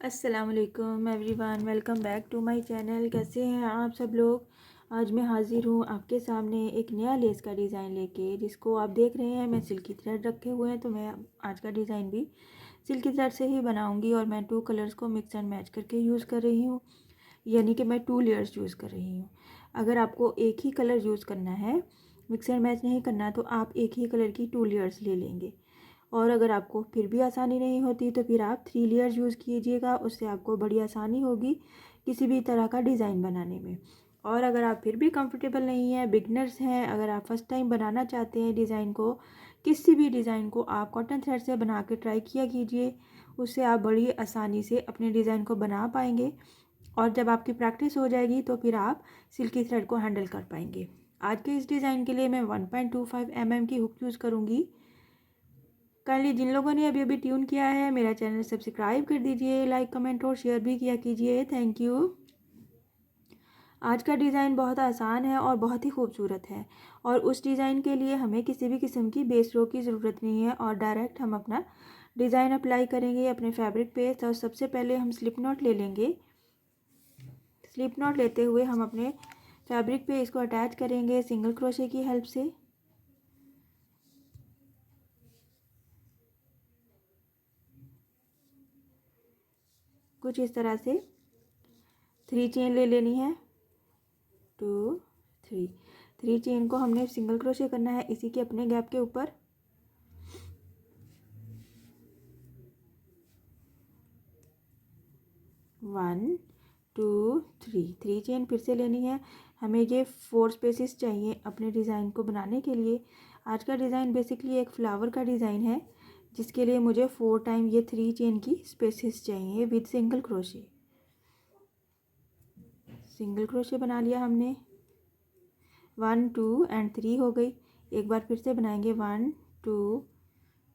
अस्सलाम वालेकुम everyone, welcome back to my channel. कैसे हैं आप सब लोग। आज मैं हाज़िर हूँ आपके सामने एक नया लेस का डिज़ाइन लेके, जिसको आप देख रहे हैं मैं सिल्की थ्रेड रखे हुए हैं। तो मैं आज का डिज़ाइन भी सिल्की थ्रेड से ही बनाऊंगी और मैं 2 कलर्स को मिक्स एंड मैच करके यूज़ कर रही हूँ, यानी कि मैं 2 लेयर्स यूज़ कर रही हूँ। अगर आपको एक ही कलर यूज़ करना है, मिक्स एंड मैच नहीं करना, तो आप एक ही कलर की 2 लेयर्स ले लेंगे। और अगर आपको फिर भी आसानी नहीं होती तो फिर आप 3 लेयर्स यूज़ कीजिएगा, उससे आपको बड़ी आसानी होगी किसी भी तरह का डिज़ाइन बनाने में। और अगर आप फिर भी कंफर्टेबल नहीं हैं, बिगनर्स हैं, अगर आप फर्स्ट टाइम बनाना चाहते हैं डिज़ाइन को, किसी भी डिज़ाइन को आप कॉटन थ्रेड से बना के ट्राई किया कीजिए। उससे आप बड़ी आसानी से अपने डिज़ाइन को बना पाएंगे और जब आपकी प्रैक्टिस हो जाएगी तो फिर आप सिल्की थ्रेड को हैंडल कर पाएंगे। आज के इस डिज़ाइन के लिए मैं 1.25 mm की हुक यूज़ करूँगी। काइंडली जिन लोगों ने अभी अभी ट्यून किया है, मेरा चैनल सब्सक्राइब कर दीजिए, लाइक कमेंट और शेयर भी किया कीजिए। Thank you. आज का डिज़ाइन बहुत आसान है और बहुत ही खूबसूरत है, और उस डिज़ाइन के लिए हमें किसी भी किस्म की बेस रो की ज़रूरत नहीं है और डायरेक्ट हम अपना डिज़ाइन अप्लाई करेंगे अपने फैब्रिक पे। तो सबसे पहले हम स्लिप नॉट ले लेंगे। स्लिप नॉट लेते हुए हम अपने फैब्रिक पे इसको अटैच करेंगे सिंगल क्रोशे की हेल्प से। कुछ इस तरह से 3 चेन ले लेनी है। 2 3 चेन को हमने सिंगल क्रोशे करना है इसी के अपने गैप के ऊपर। 1 2 3 चेन फिर से लेनी है। हमें ये 4 स्पेसेस चाहिए अपने डिज़ाइन को बनाने के लिए। आज का डिज़ाइन बेसिकली एक फ्लावर का डिज़ाइन है, जिसके लिए मुझे 4 टाइम ये 3 चेन की स्पेसेस चाहिए with single crochet. Single crochet बना लिया हमने। 1 2 एंड 3 हो गई। एक बार फिर से बनाएंगे 1 2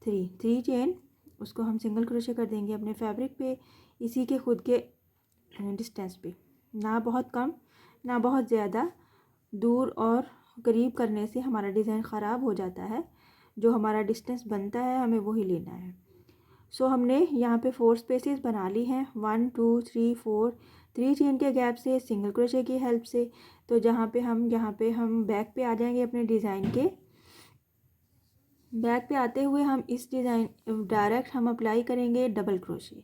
3 चेन, उसको हम सिंगल क्रोशे कर देंगे अपने फैब्रिक पे इसी के खुद के डिस्टेंस पे। ना बहुत कम ना बहुत ज़्यादा, दूर और करीब करने से हमारा डिज़ाइन ख़राब हो जाता है। जो हमारा डिस्टेंस बनता है हमें वही लेना है। सो हमने यहाँ पे 4 स्पेसेस बना ली हैं। 1 2 3 4 3 चेन के गैप से सिंगल क्रोशे की हेल्प से। तो यहाँ पे हम बैक पे आ जाएंगे अपने डिज़ाइन के। बैक पे आते हुए हम इस डिज़ाइन डायरेक्ट हम अप्लाई करेंगे डबल क्रोशे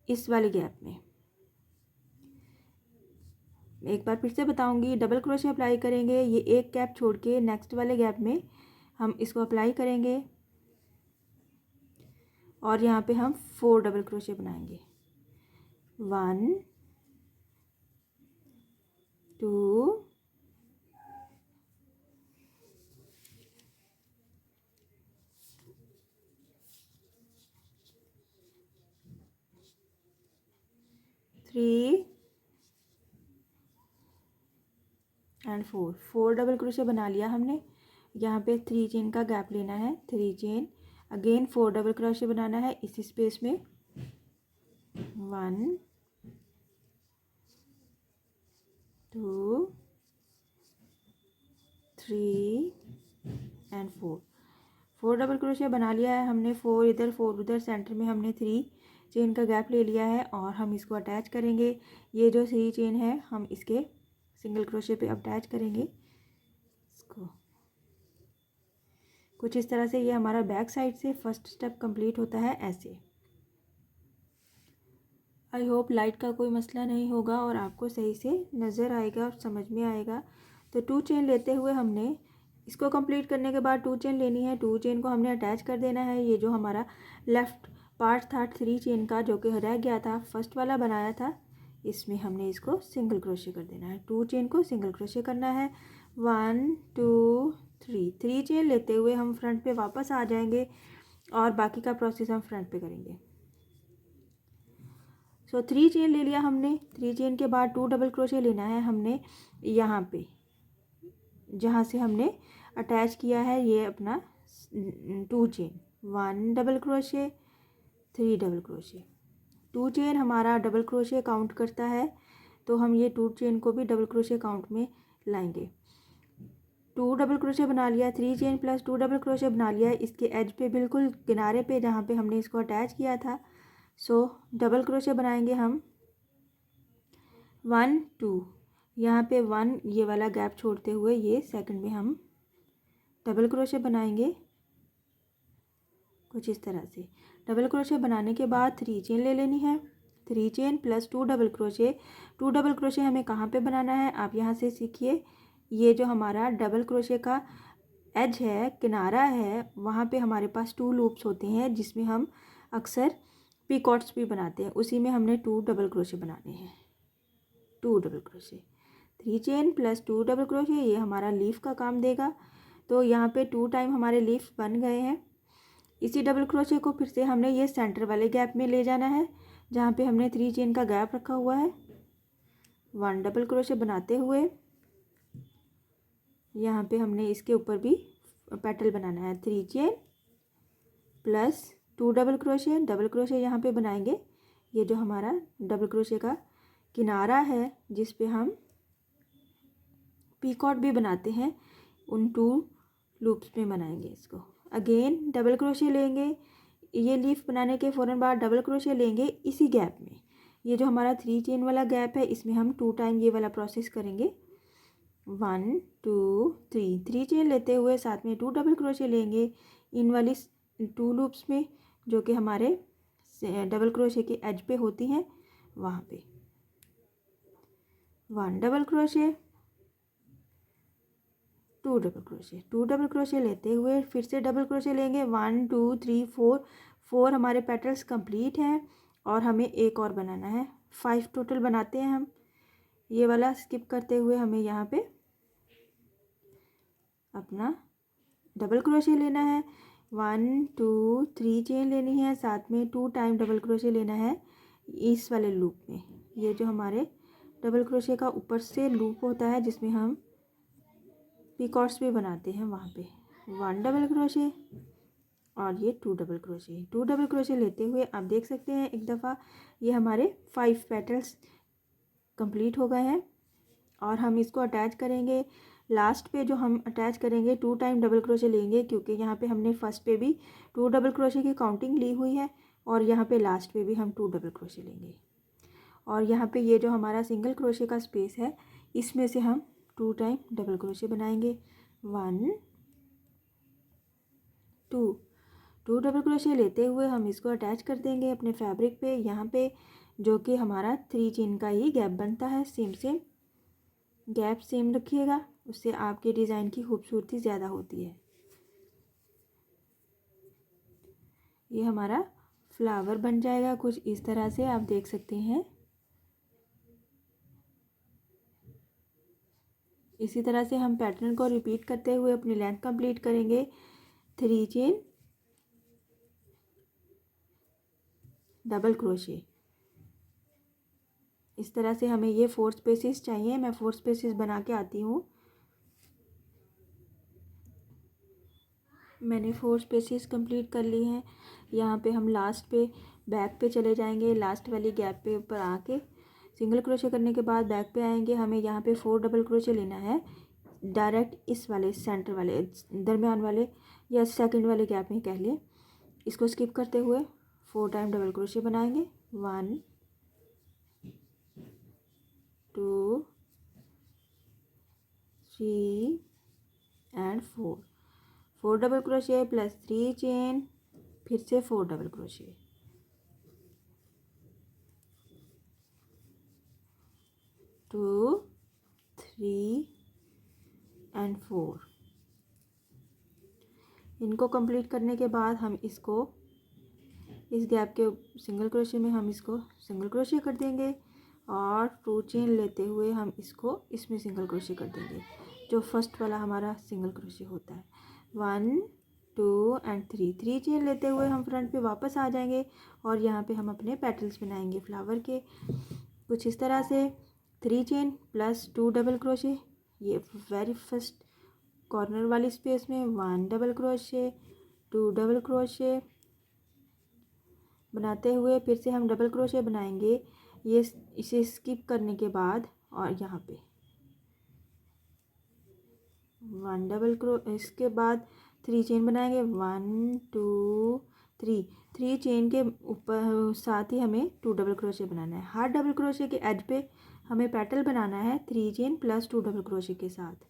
इस वाले गैप में। एक बार फिर से बताऊंगी, डबल क्रोशे अप्लाई करेंगे, ये एक गैप छोड़ के नेक्स्ट वाले गैप में हम इसको अप्लाई करेंगे और यहाँ पे हम 4 डबल क्रोशे बनाएंगे। 1 2 3 एंड 4 डबल क्रोशे बना लिया हमने। यहाँ पे 3 चेन का गैप लेना है। 3 चेन अगेन 4 डबल क्रोशे बनाना है इसी स्पेस में। 1 2 3 एंड 4 डबल क्रोशे बना लिया है हमने। 4 इधर 4 उधर, सेंटर में हमने 3 चेन का गैप ले लिया है और हम इसको अटैच करेंगे। ये जो 3 चेन है हम इसके सिंगल क्रोशे पे अटैच करेंगे इसको। कुछ इस तरह से ये हमारा बैक साइड से फर्स्ट स्टेप कंप्लीट होता है ऐसे। आई होप लाइट का कोई मसला नहीं होगा और आपको सही से नज़र आएगा और समझ में आएगा। तो 2 चेन लेते हुए हमने इसको कंप्लीट करने के बाद 2 चेन लेनी है। 2 चेन को हमने अटैच कर देना है। ये जो हमारा लेफ़्ट पार्ट था 3 चेन का जो कि रह गया था, फर्स्ट वाला बनाया था, इसमें हमने इसको सिंगल क्रोशे कर देना है। 2 चेन को सिंगल क्रोशे करना है। 1 2 3 चेन लेते हुए हम फ्रंट पे वापस आ जाएंगे और बाकी का प्रोसेस हम फ्रंट पे करेंगे। सो 3 चेन ले लिया हमने। 3 चेन के बाद 2 डबल क्रोशे लेना है हमने यहाँ पे, जहाँ से हमने अटैच किया है ये अपना 2 chain. 1 double crochet 3 double crochet. 2 chain हमारा डबल क्रोशे काउंट करता है, तो हम ये 2 चेन को भी डबल क्रोशे काउंट में लाएंगे। 2 डबल क्रोशे बना लिया। 3 चेन प्लस 2 डबल क्रोशे बना लिया इसके एज पे, बिल्कुल किनारे पे जहाँ पे हमने इसको अटैच किया था। सो डबल क्रोशे बनाएंगे हम 1 2, यहाँ पे 1 ये वाला गैप छोड़ते हुए ये सेकंड में हम डबल क्रोशे बनाएंगे कुछ इस तरह से। डबल क्रोशे बनाने के बाद 3 चेन ले लेनी है, 3 chain plus 2 double crochet. 2 double crochet हमें कहाँ पे बनाना है आप यहाँ से सीखिए। ये जो हमारा डबल क्रोशे का एज है, किनारा है, वहाँ पे हमारे पास 2 लूप्स होते हैं जिसमें हम अक्सर पिकॉट्स भी बनाते हैं, उसी में हमने 2 डबल क्रोशे बनाने हैं। 2 double crochet, 3 chain plus 2 double crochet, ये हमारा लीफ का काम देगा। तो यहाँ पे 2 टाइम हमारे लीफ बन गए हैं। इसी डबल क्रोशे को फिर से हमने ये सेंटर वाले गैप में ले जाना है जहाँ पे हमने 3 चेन का गैप रखा हुआ है। 1 डबल क्रोशे बनाते हुए यहाँ पे हमने इसके ऊपर भी पेटल बनाना है। 3 चेन प्लस 2 डबल क्रोशे यहाँ पे बनाएंगे। ये जो हमारा डबल क्रोशे का किनारा है जिस पे हम पीकॉट भी बनाते हैं, उन 2 लूप्स में बनाएंगे इसको। अगेन डबल क्रोशे लेंगे, ये लीफ बनाने के फ़ौरन बाद डबल क्रोशे लेंगे इसी गैप में। ये जो हमारा 3 चेन वाला गैप है इसमें हम 2 टाइम ये वाला प्रोसेस करेंगे। 1 2 3 चेन लेते हुए साथ में 2 डबल क्रोशे लेंगे इन वाली 2 लूप्स में जो कि हमारे डबल क्रोशे के एज पे होती हैं वहाँ पे। 1 double crochet, 2 double crochet, 2 double crochet लेते हुए फिर से डबल क्रोशे लेंगे। 1 2 3 4 हमारे पेटल्स कंप्लीट हैं और हमें एक और बनाना है। 5 टोटल बनाते हैं हम। ये वाला स्किप करते हुए हमें यहाँ पे अपना डबल क्रोशे लेना है। 1 2 3 चेन लेनी है, साथ में 2 टाइम डबल क्रोशे लेना है इस वाले लूप में। ये जो हमारे डबल क्रोशे का ऊपर से लूप होता है जिसमें हम पिकॉट्स भी बनाते हैं वहाँ पे। 1 डबल क्रोशे और ये 2 डबल क्रोशे। 2 डबल क्रोशे लेते हुए आप देख सकते हैं एक दफ़ा ये हमारे 5 पेटल्स कंप्लीट हो गए हैं और हम इसको अटैच करेंगे। लास्ट पे जो हम अटैच करेंगे 2 टाइम डबल क्रोशे लेंगे क्योंकि यहाँ पे हमने फर्स्ट पे भी 2 डबल क्रोशे की काउंटिंग ली हुई है और यहाँ पे लास्ट पे भी हम 2 डबल क्रोशे लेंगे। और यहाँ पे ये जो हमारा सिंगल क्रोशे का स्पेस है इसमें से हम 2 टाइम डबल क्रोशे बनाएंगे। 1 2 डबल क्रोशे लेते हुए हम इसको अटैच कर देंगे अपने फैब्रिक पे, यहाँ पे जो कि हमारा 3 चेन का ही गैप बनता है। सेम गैप सेम रखिएगा, उससे आपके डिज़ाइन की खूबसूरती ज़्यादा होती है। ये हमारा फ्लावर बन जाएगा कुछ इस तरह से, आप देख सकते हैं। इसी तरह से हम पैटर्न को रिपीट करते हुए अपनी लेंथ कंप्लीट करेंगे। 3 चेन डबल क्रोशे, इस तरह से हमें ये 4 स्पेसेस चाहिए। मैं 4 स्पेसेस बना के आती हूँ। मैंने 4 स्पेसेस कंप्लीट कर ली हैं। यहाँ पे हम लास्ट पे बैक पे चले जाएंगे, लास्ट वाली गैप पे ऊपर आके सिंगल क्रोशे करने के बाद बैक पे आएंगे। हमें यहाँ पे 4 डबल क्रोशे लेना है डायरेक्ट इस वाले सेंटर वाले दरमियान वाले या सेकंड वाले गैप में कह लें। इसको स्किप करते हुए 4 टाइम डबल क्रोशे बनाएंगे। 1 2 3 and 4 double crochet plus 3 chain, फिर से 4 डबल क्रोशे। 2 3 एंड 4। इनको कंप्लीट करने के बाद हम इसको इस गैप के सिंगल क्रोशे में हम इसको सिंगल क्रोशे कर देंगे और 2 चेन लेते हुए हम इसको इसमें सिंगल क्रोशे कर देंगे जो फर्स्ट वाला हमारा सिंगल क्रोशे होता है। 1 2 एंड 3 चेन लेते हुए हम फ्रंट पे वापस आ जाएंगे और यहाँ पे हम अपने पेटल्स बनाएंगे फ्लावर के कुछ इस तरह से। 3 चेन प्लस 2 डबल क्रोशे, ये वेरी फर्स्ट कॉर्नर वाली स्पेस में 1 डबल क्रोशे, 2 डबल क्रोशे बनाते हुए फिर से हम डबल क्रोशे बनाएंगे ये इसे स्किप करने के बाद। और यहाँ पे 1 डबल इसके बाद 3 चेन बनाएंगे। 1 2 थ्री चेन के ऊपर साथ ही हमें 2 डबल क्रोशे बनाना है। हर डबल क्रोशे के एज पे हमें पेटल बनाना है 3 चेन प्लस 2 डबल क्रोशे के साथ।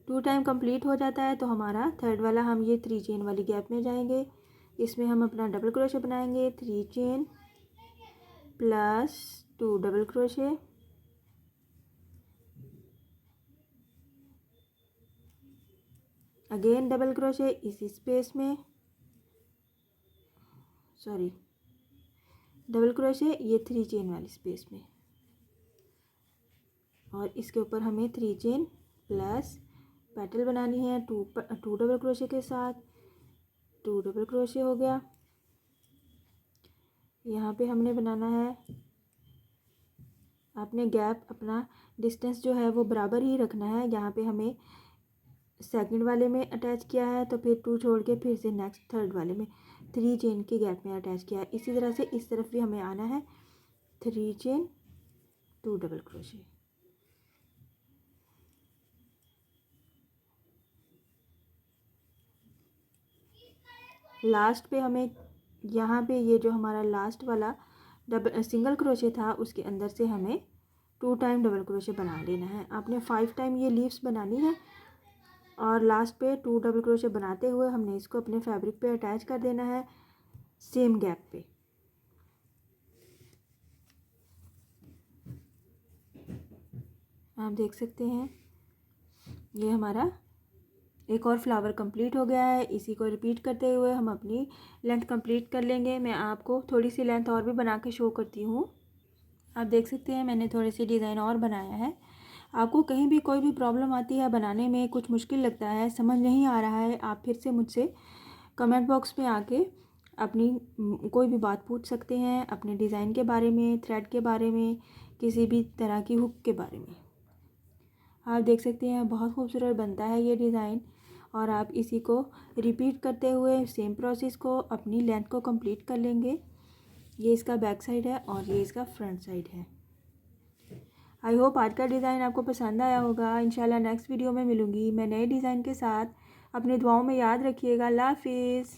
2 टाइम कंप्लीट हो जाता है तो हमारा थर्ड वाला हम ये 3 चेन वाली गैप में जाएंगे। इसमें हम अपना डबल क्रोशे बनाएंगे 3 chain plus 2 double crochet, again double crochet इसी स्पेस में, सॉरी डबल क्रोशे ये 3 चेन वाली स्पेस में, और इसके ऊपर हमें 3 चेन प्लस पेटल बनानी है 2 डबल क्रोशे के साथ। 2 डबल क्रोशे हो गया। यहाँ पे हमने बनाना है, आपने गैप अपना डिस्टेंस जो है वो बराबर ही रखना है। यहाँ पे हमें सेकंड वाले में अटैच किया है तो फिर 2 छोड़ के फिर से नेक्स्ट थर्ड वाले में 3 चेन के गैप में अटैच किया है। इसी तरह से इस तरफ भी हमें आना है 3 चेन 2 डबल क्रोशे। लास्ट पे हमें यहाँ पे ये जो हमारा लास्ट वाला डबल सिंगल क्रोशे था उसके अंदर से हमें 2 टाइम डबल क्रोशे बना लेना है। आपने 5 टाइम ये लीव्स बनानी है और लास्ट पे 2 डबल क्रोशे बनाते हुए हमने इसको अपने फैब्रिक पे अटैच कर देना है सेम गैप पे। आप देख सकते हैं ये हमारा एक और फ्लावर कंप्लीट हो गया है। इसी को रिपीट करते हुए हम अपनी लेंथ कंप्लीट कर लेंगे। मैं आपको थोड़ी सी लेंथ और भी बना के शो करती हूँ। आप देख सकते हैं मैंने थोड़ी सी डिज़ाइन और बनाया है। आपको कहीं भी कोई भी प्रॉब्लम आती है, बनाने में कुछ मुश्किल लगता है, समझ नहीं आ रहा है, आप फिर से मुझसे कमेंट बॉक्स में आके अपनी कोई भी बात पूछ सकते हैं, अपने डिज़ाइन के बारे में, थ्रेड के बारे में, किसी भी तरह की हुक के बारे में। आप देख सकते हैं बहुत खूबसूरत बनता है ये डिज़ाइन। और आप इसी को रिपीट करते हुए सेम प्रोसेस को अपनी लेंथ को कंप्लीट कर लेंगे। ये इसका बैक साइड है और ये इसका फ्रंट साइड है। आई होप आज का डिज़ाइन आपको पसंद आया होगा। इंशाल्लाह नेक्स्ट वीडियो में मिलूँगी मैं नए डिज़ाइन के साथ। अपनी दुआओं में याद रखिएगा। अल्लाह हाफिज़।